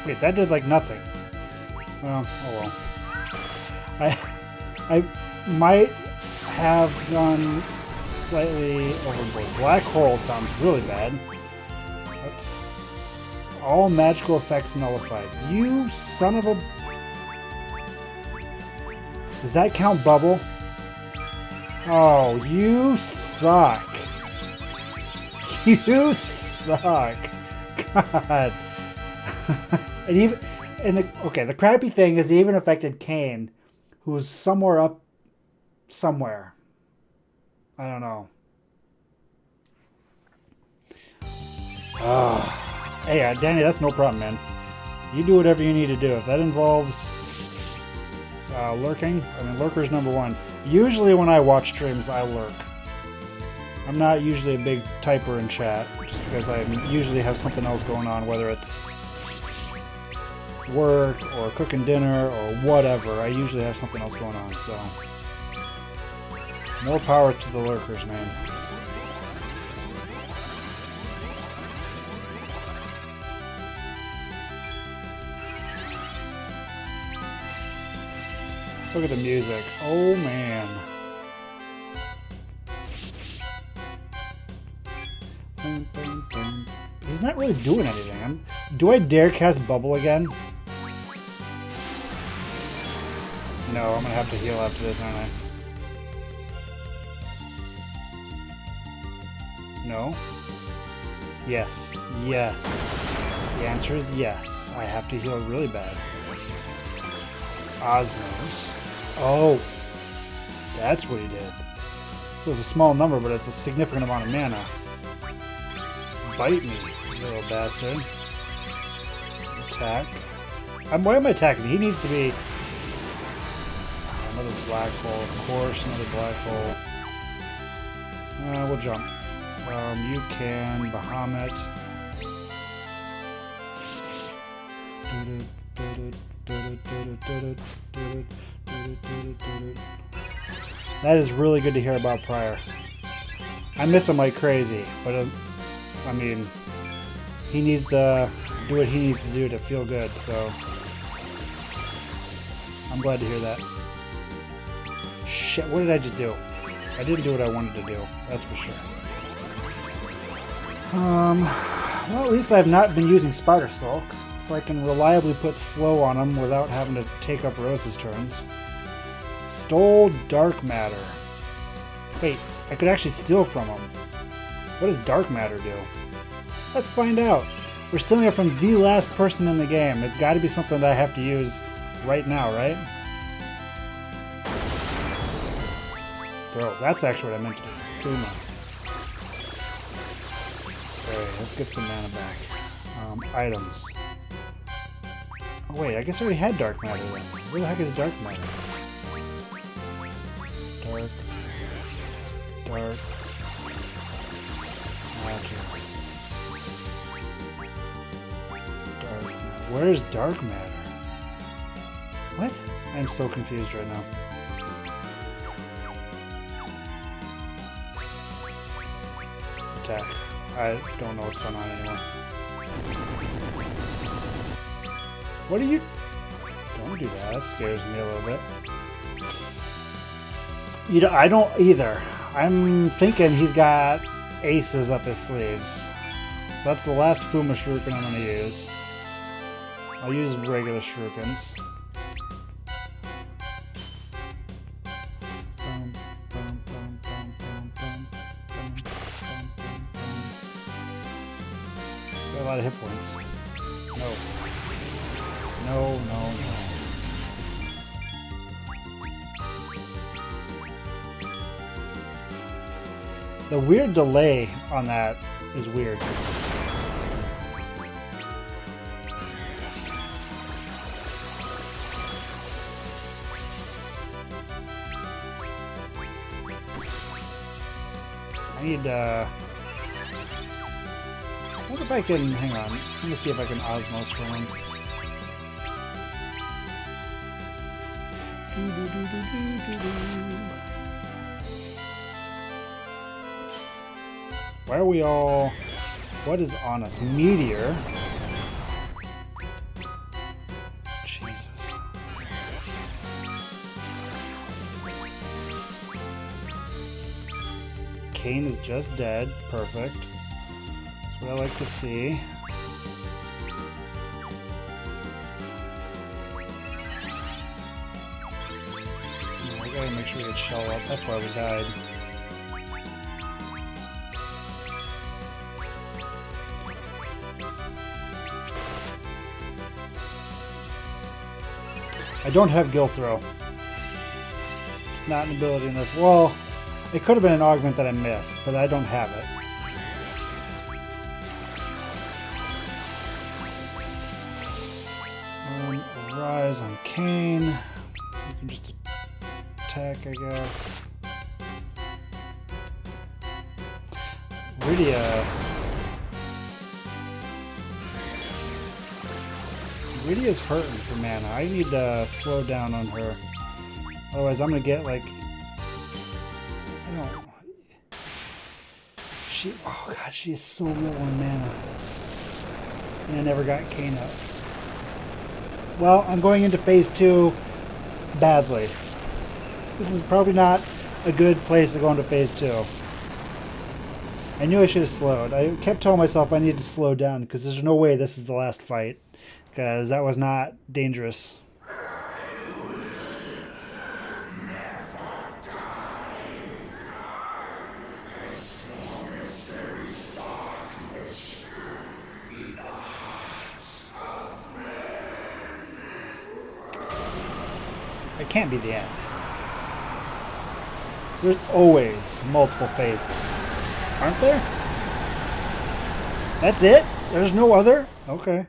Wait, that did like nothing. Oh well. I might have gone slightly overboard. Black hole sounds really bad. That's all magical effects nullified. You son of a... Does that count bubble? Oh, you suck. You suck. God. And even the crappy thing is, he even affected Kane, who's somewhere up somewhere. I don't know. Hey, Danny, that's no problem, man. You do whatever you need to do. If that involves lurking, I mean, lurker's number one. Usually when I watch streams, I lurk. I'm not usually a big typer in chat, just because I usually have something else going on, whether it's work or cooking dinner or whatever. I usually have something else going on, so more power to the lurkers, man. Look at the music. Oh man. He's not really doing anything. Do I dare cast bubble again? No, I'm gonna have to heal after this, aren't I? No? Yes. Yes. The answer is yes. I have to heal really bad. Osmos. Oh. That's what he did. So it's a small number, but it's a significant amount of mana. Bite me, little bastard. Attack. Why am I attacking? He needs to be... Another black hole, of course, another black hole. We'll jump. You can Bahamut. That is really good to hear about Pryor. I miss him like crazy, but I mean, he needs to do what he needs to do to feel good, so I'm glad to hear that. Shit, what did I just do? I didn't do what I wanted to do, that's for sure. Well, at least I've not been using Spider Sulks, so I can reliably put slow on them without having to take up Rose's turns. Stole Dark Matter. Wait, I could actually steal from him. What does Dark Matter do? Let's find out. We're stealing it from the last person in the game. It's got to be something that I have to use right now, right? Bro, that's actually what I meant to do. Kuma. Okay, let's get some mana back. Items. Oh wait, I guess I already had Dark Matter then. Where the heck is Dark Matter? Dark. Matter. Where's Dark Matter? What? I'm so confused right now. Attack. I don't know what's going on anymore. What are you... Don't do that. That scares me a little bit. I don't either. I'm thinking he's got aces up his sleeves. So that's the last Fuma Shuriken I'm going to use. I'll use regular Shurikens. Got a lot of hit points. No. No, no, no. The weird delay on that is weird. I need, what if I can, hang on, let me see if I can Osmos for him. Why are we all, what is on us? Meteor. Kane is just dead. Perfect. That's what I like to see. I gotta make sure we get shell up. That's why we died. I don't have Gill Throw. It's not an ability in this. Well, it could have been an augment that I missed, but I don't have it. Rise on Kane. You can just attack, I guess. Rydia's hurting for mana. I need to slow down on her. Otherwise, I'm gonna get like... I don't... Oh god, she's so low on mana. And I never got Kane up. Well, I'm going into phase 2 badly. This is probably not a good place to go into phase 2. I knew I should have slowed. I kept telling myself I need to slow down because there's no way this is the last fight. Because that was not dangerous. It can't be the end. There's always multiple phases. Aren't there? That's it? There's no other? Okay.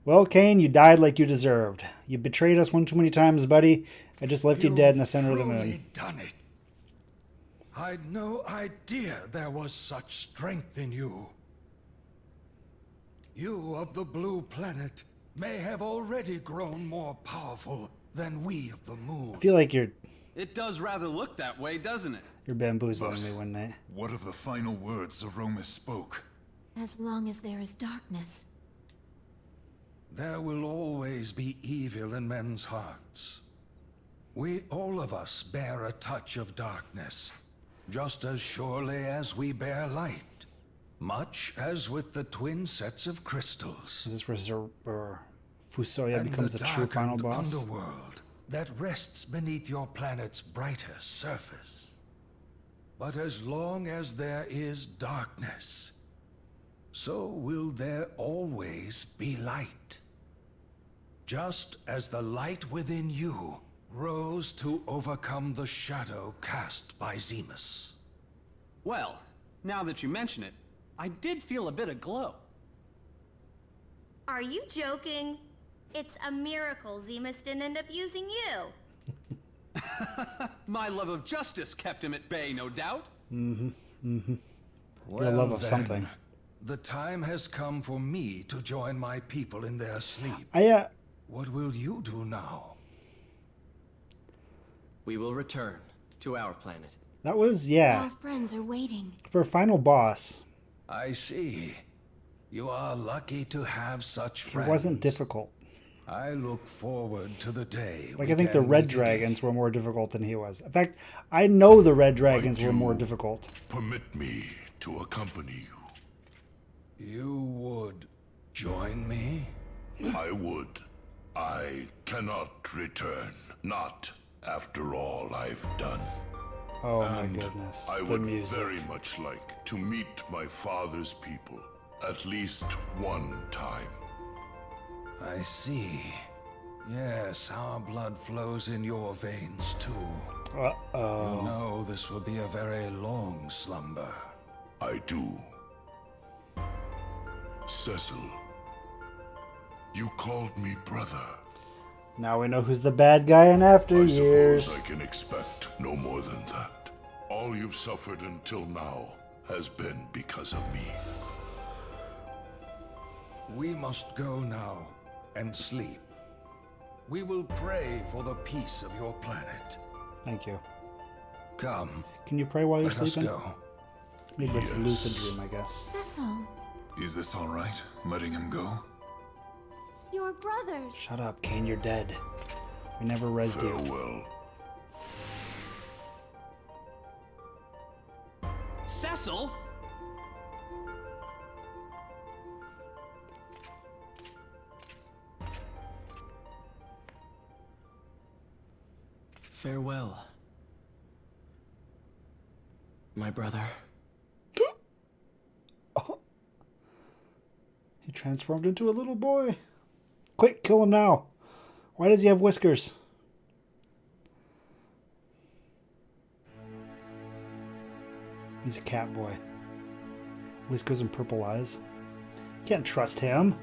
Well, Kane, you died like you deserved. You betrayed us one too many times, buddy. I just left you dead in the center of the moon. Done it. I'd no idea there was such strength in you. You of the blue planet may have already grown more powerful than we of the moon. I feel like you're... It does rather look that way, doesn't it? You're bamboozling me one night. What of the final words Zeromus spoke? As long as there is darkness. There will always be evil in men's hearts. We, all of us, bear a touch of darkness, just as surely as we bear light, much as with the twin sets of crystals. Is this where Fusoya becomes the true final boss? Underworld that rests beneath your planet's brighter surface. But as long as there is darkness, so will there always be light. Just as the light within you rose to overcome the shadow cast by Zemus. Well, now that you mention it, I did feel a bit of glow. Are you joking? It's a miracle Zemus didn't end up using you. My love of justice kept him at bay, no doubt. Mm-hmm. Mm-hmm. Well, your love of then, something. The time has come for me to join my people in their sleep. What will you do now? We will return to our planet. That was, yeah. Our friends are waiting. For a final boss. I see. You are lucky to have such friends. It wasn't difficult. I look forward to the day. Like, I think the red dragons were more difficult than he was. In fact, I know the red dragons were more difficult. Permit me to accompany you. You would join me? I would. I cannot return. Not after all I've done. Oh and my goodness. I would very much like to meet my father's people at least one time. I see. Yes, our blood flows in your veins too. Uh-oh. You know this will be a very long slumber. I do. Cecil, you called me brother. Now we know who's the bad guy in after years. I suppose I can expect no more than that. All you've suffered until now has been because of me. We must go now and sleep. We will pray for the peace of your planet. Thank you. Come. Can you pray while you're Let us sleeping? go. Maybe it's a lucid dream, I guess. Cecil, Is this all right? Letting him go? your brothers. Shut up, Kane. You're dead. We never rezzed you. Farewell. Cecil? Farewell, my brother. He transformed into a little boy. Quick, kill him now. Why does he have whiskers? He's a cat boy. Whiskers and purple eyes. Can't trust him.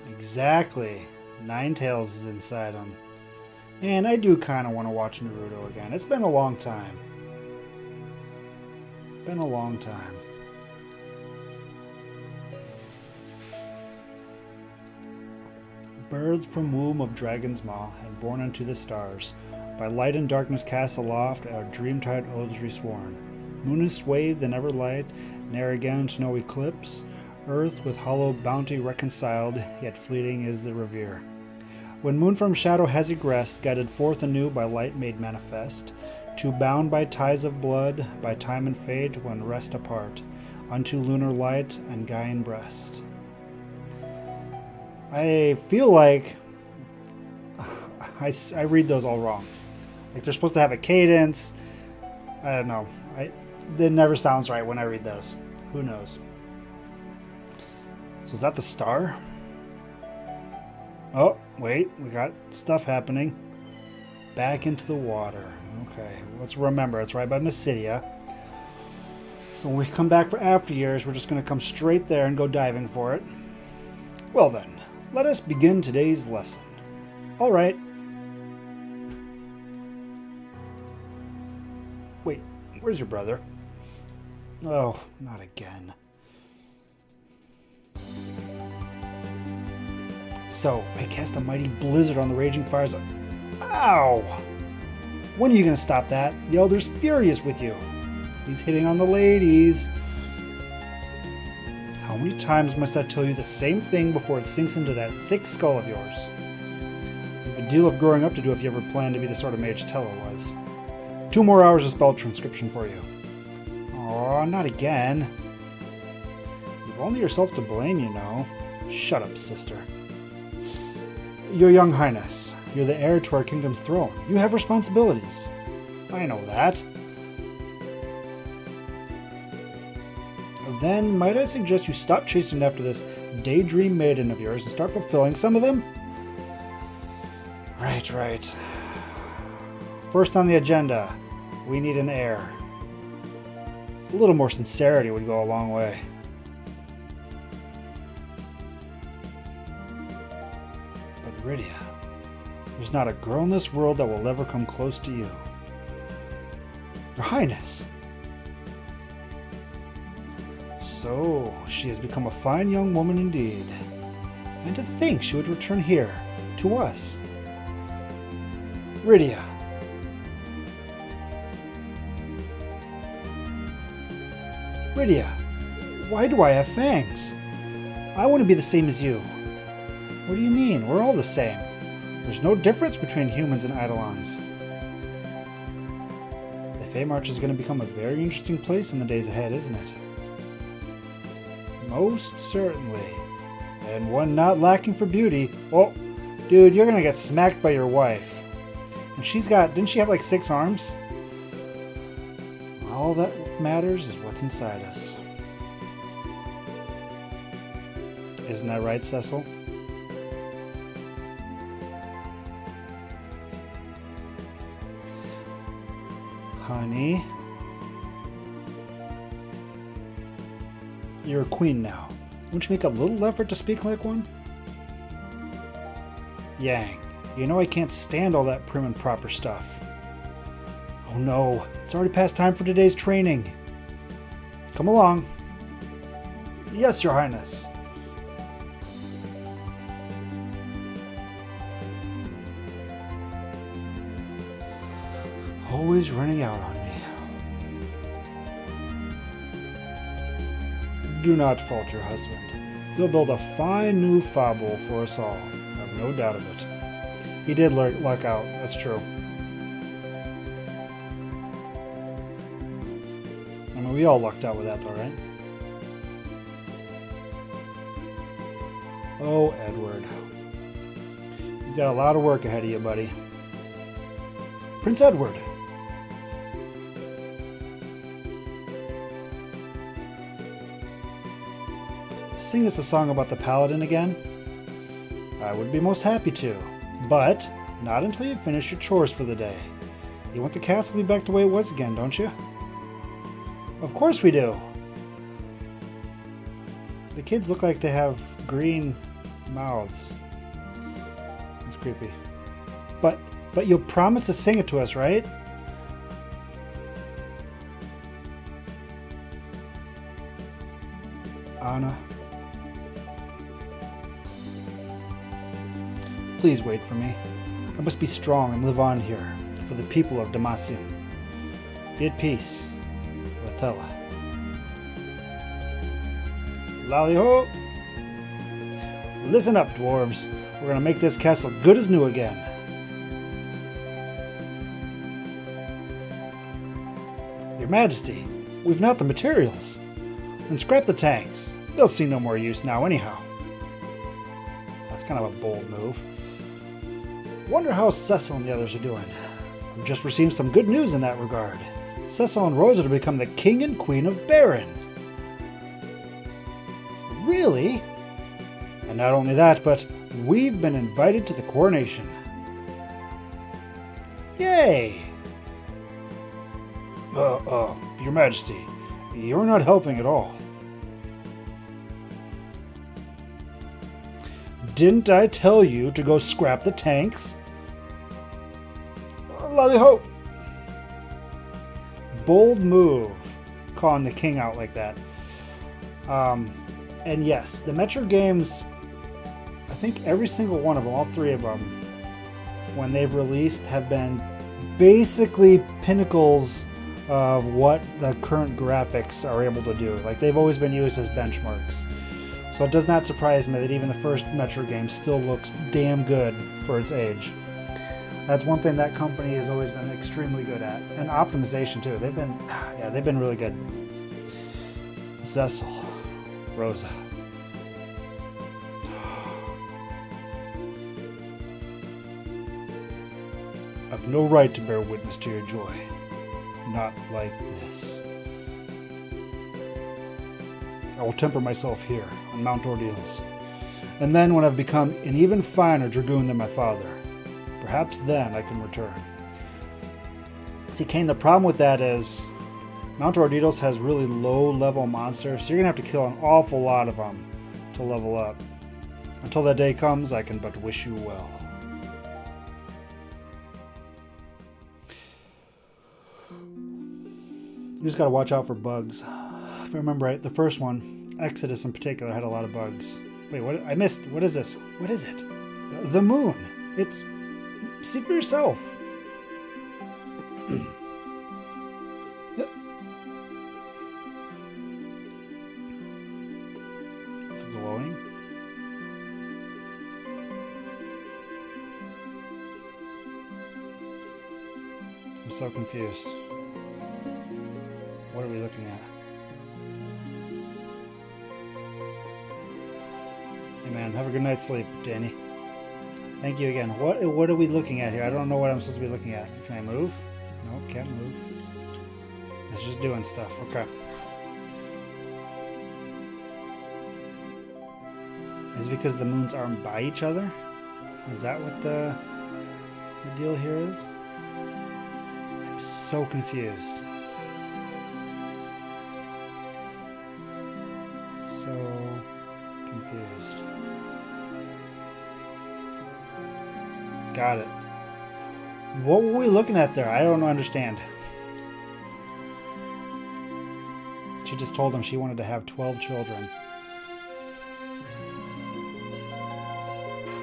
Exactly. Ninetales is inside him. And I do kind of want to watch Naruto again. It's been a long time. Been a long time. Birds from womb of dragon's maw, and born unto the stars, by light and darkness cast aloft, our dream-tide oaths resworn. Moon is swathed in ever light, ne'er again to no eclipse. Earth with hollow bounty reconciled, yet fleeting is the revere. When moon from shadow has egressed, guided forth anew by light made manifest, two bound by ties of blood, by time and fate, when rest apart, unto lunar light and Gaian breast. I feel like I read those all wrong. Like they're supposed to have a cadence. I don't know. It never sounds right when I read those. Who knows? So is that the star? Oh, wait. We got stuff happening. Back into the water. Okay. Let's remember. It's right by Mysidia. So when we come back for after years, we're just going to come straight there and go diving for it. Well then. Let us begin today's lesson. All right. Wait, where's your brother? Oh, not again. So, I cast a mighty blizzard on the raging fires. Ow! When are you going to stop that? The Elder's furious with you. He's hitting on the ladies. How many times must I tell you the same thing before it sinks into that thick skull of yours? You have a deal of growing up to do if you ever plan to be the sort of mage Tello was. 2 more hours of spell transcription for you. Aw, not again. You've only yourself to blame, you know. Shut up, sister. Your young highness, you're the heir to our kingdom's throne. You have responsibilities. I know that. Then might I suggest you stop chasing after this daydream maiden of yours and start fulfilling some of them? Right. First on the agenda, we need an heir. A little more sincerity would go a long way. But Rydia, there's not a girl in this world that will ever come close to you. Your Highness! So, she has become a fine young woman indeed. And to think she would return here, to us. Rydia. Rydia, why do I have fangs? I want to be the same as you. What do you mean? We're all the same. There's no difference between humans and Eidolons. The Feymarch is going to become a very interesting place in the days ahead, isn't it? Most certainly. And one not lacking for beauty. Oh, dude, you're gonna get smacked by your wife. And didn't she have like 6 arms? All that matters is what's inside us. Isn't that right, Cecil? Honey. You're a queen now. Won't you make a little effort to speak like one? Yang, you know I can't stand all that prim and proper stuff. Oh no, it's already past time for today's training. Come along. Yes, Your Highness. Always running out on me. Do not falter, husband. He'll build a fine new fable for us all. I have no doubt of it. He did luck out, that's true. I mean, we all lucked out with that though, right? Oh, Edward. You've got a lot of work ahead of you, buddy. Prince Edward. Sing us a song about the Paladin again? I would be most happy to, but not until you've finished your chores for the day. You want the castle to be back the way it was again, don't you? Of course we do. The kids look like they have green mouths. It's creepy. But you'll promise to sing it to us, right? Anna. Please wait for me. I must be strong and live on here for the people of Demacian. Be at peace with Tella. Lally-ho! Listen up, dwarves. We're gonna make this castle good as new again. Your Majesty, we've not the materials. And scrap the tanks. They'll see no more use now anyhow. That's kind of a bold move. Wonder how Cecil and the others are doing. We've just received some good news in that regard. Cecil and Rosa to become the King and Queen of Baron. Really? And not only that, but we've been invited to the coronation. Yay! Your Majesty, you're not helping at all. Didn't I tell you to go scrap the tanks? Lally-ho! Bold move, calling the king out like that. And yes, the Metro games, I think every single one of them, all three of them, when they've released, have been basically pinnacles of what the current graphics are able to do. Like, they've always been used as benchmarks. So it does not surprise me that even the first Metro game still looks damn good for its age. That's one thing that company has always been extremely good at. And optimization too. They've been really good. Cecil. Rosa. I've no right to bear witness to your joy. Not like this. I will temper myself here, on Mount Ordeals. And then when I've become an even finer dragoon than my father, perhaps then I can return. See, Kane, the problem with that is Mount Ordeals has really low-level monsters, so you're going to have to kill an awful lot of them to level up. Until that day comes, I can but wish you well. You just got to watch out for bugs. If I remember right, the first one, Exodus in particular, had a lot of bugs. Wait, what? I missed. What is this? What is it? The moon. It's... See for yourself. It's glowing. I'm so confused. What are we looking at? Hey man, have a good night's sleep, Danny. Thank you again. What are we looking at here? I don't know what I'm supposed to be looking at. Can I move? No, can't move. It's just doing stuff. Okay. Is it because the moons aren't by each other? Is that what the deal here is? I'm so confused. So confused. Got it. What were we looking at there? I don't understand. She just told him she wanted to have 12 children.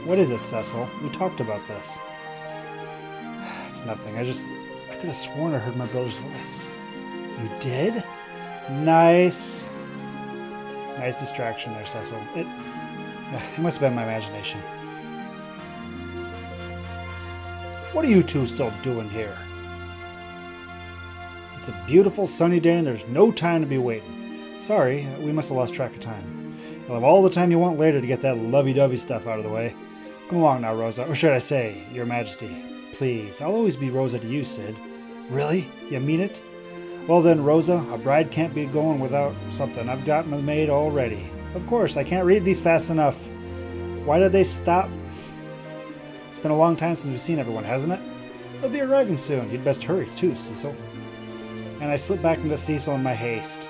What is it, Cecil? We talked about this. It's nothing. I could have sworn I heard my brother's voice. You did? Nice. Nice distraction there, Cecil. It must have been my imagination. What are you two still doing here? It's a beautiful sunny day and there's no time to be waiting. Sorry, we must have lost track of time. You'll have all the time you want later to get that lovey-dovey stuff out of the way. Come along now, Rosa. Or should I say, Your Majesty. Please, I'll always be Rosa to you, Sid. Really? You mean it? Well then, Rosa, a bride can't be going without something. I've got my maid all ready. Of course, I can't read these fast enough. Why did they stop? It's been a long time since we've seen everyone, hasn't it? They'll be arriving soon. You'd best hurry, too, Cecil. And I slipped back into Cecil in my haste.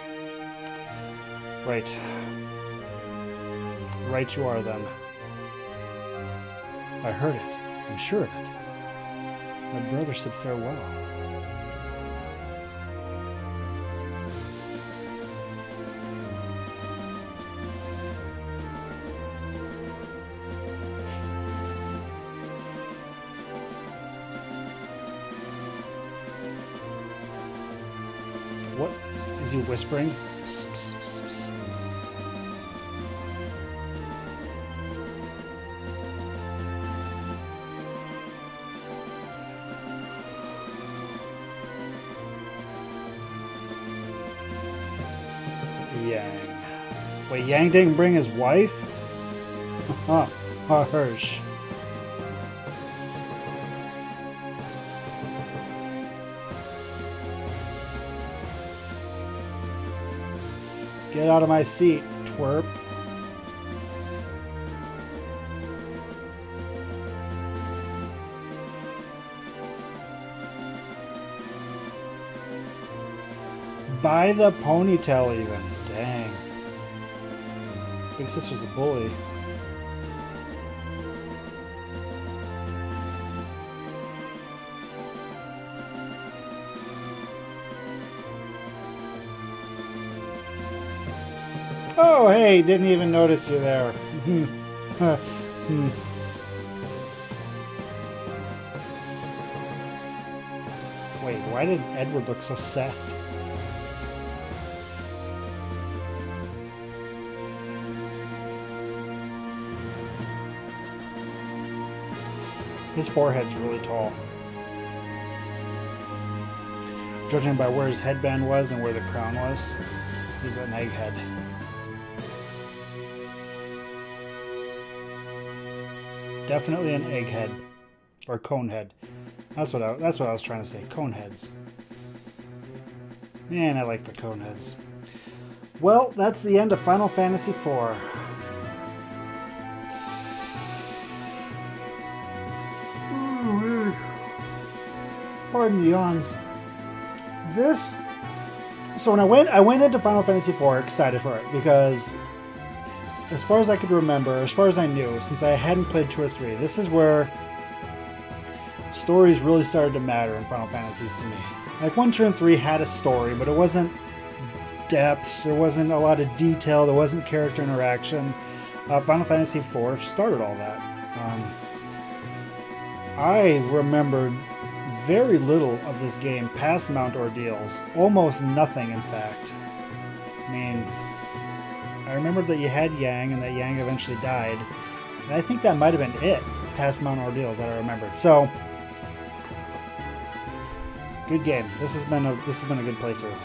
Right. Right you are, then. I heard it. I'm sure of it. My brother said farewell. What is he whispering? Psst, psst, psst, psst. Yang. Wait, Yang didn't bring his wife? Huh, harsh. Get out of my seat, twerp. By the ponytail even. Dang. Big sister's a bully. Oh, hey, didn't even notice you there. Wait, why did Edward look so sad? His forehead's really tall. Judging by where his headband was and where the crown was, he's an egghead. Definitely an egghead. Or conehead. That's what I was trying to say. Coneheads. Man, I like the coneheads. Well, that's the end of Final Fantasy IV. Pardon the yawns. This. So when I went into Final Fantasy IV excited for it because, as far as I could remember, as far as I knew, since I hadn't played 2 or 3, this is where stories really started to matter in Final Fantasies to me. Like 1, 2, and 3 had a story, but it wasn't depth. There wasn't a lot of detail. There wasn't character interaction. Final Fantasy IV started all that. I remembered very little of this game past Mount Ordeals. Almost nothing, in fact. I mean, I remembered that you had Yang and that Yang eventually died. And I think that might have been it past Mount Ordeals that I remembered. So, good game. This has been a good playthrough.